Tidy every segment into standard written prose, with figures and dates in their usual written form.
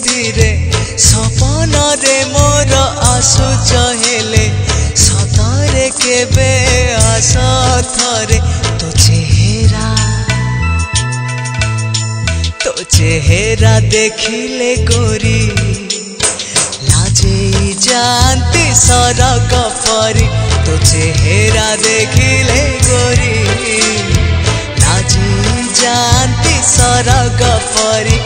धीरे सपन रे मोर आसुच हेले सतरे केबे आस थरे तो चेहरा देखिले गोरी लाजे जानती सरग परी तो चेहरा देखिले गोरी लाजे जानती सरग परी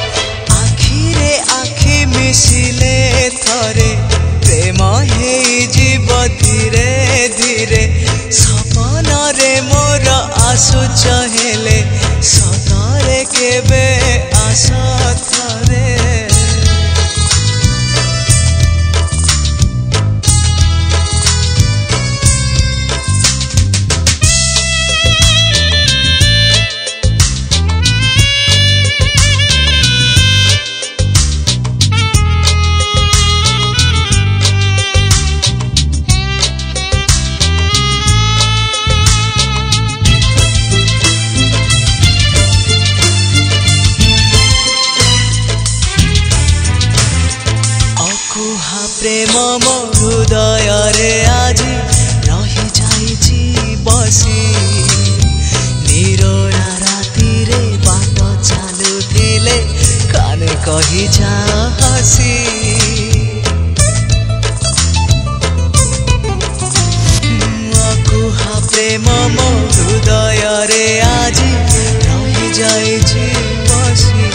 आखिरे आखि मिशिले थरे प्रेम हेई जीव धीरे धीरे सपन रे मोर आसुच हेले सतरे केबे आस थरे प्रेम मो हृदय रे आज रही जाइछि बसी निरोला राति रे बाट चालुथिले काने कहि जा हसी अकुहा प्रेम मो हृदय रे आज रही जाइछि बसी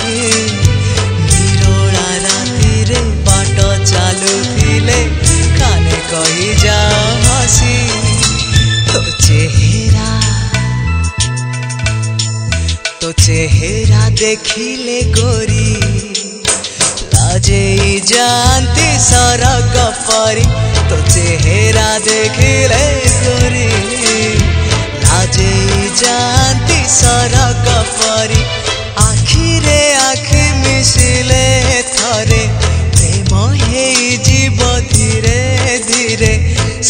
निरोला राति रे बाट चालुथिले काने कहि जा हसी तो चेहरा देखिले गोरी लाजे जानती सरग परी तो चेहरा देखिले गोरी लाजे जानती सरग परी आखिरे आखि मिशिले थरे हेई जीव धीरे धीरे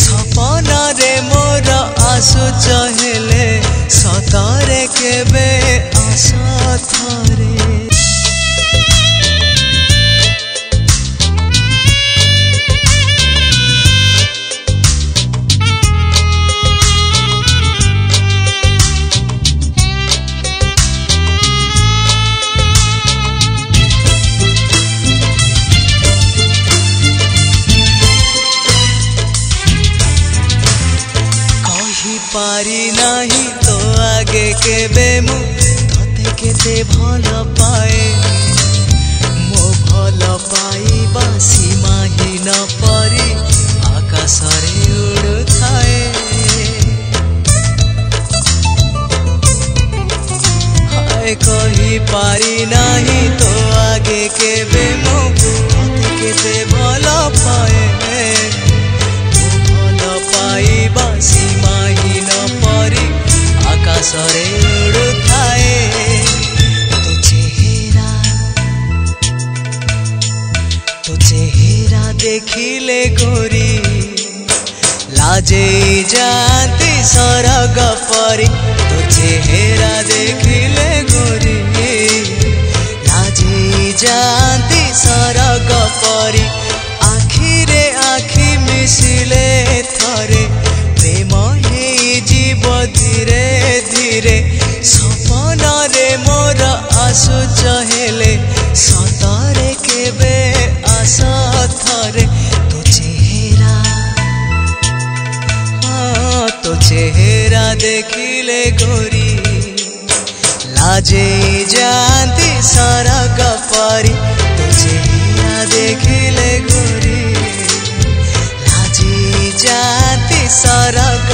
सपन रे मोर आसुच हेले सतरे केबे आस थरे पारी नहीं तो आगे केबे मु तते केते भल पाए मो भल पाइबा सीमाहीन परी आकाश रे उड़ुथाए हाय कहि पारी नहीं तो आगे केबे मु तते केते भल पाए मो भल पाइबा सीमाहीन परी आकाश रे उड़ुथाए तो चेहरा देखिले गोरी लाजे जानती सरग परी तो चेहरा देखिले गोरी लाजे जानती सरग परी आखिरे आखि मिशिले थरे प्रेम हेई जीव धीरे धीरे सपन रे मोर आसुच हेले सतरे केबे आस थरे तो चेहरा देखिले गोरी लाजे जानती सरग परी तो चेहरा देखिले गोरी लाजे जानती सरग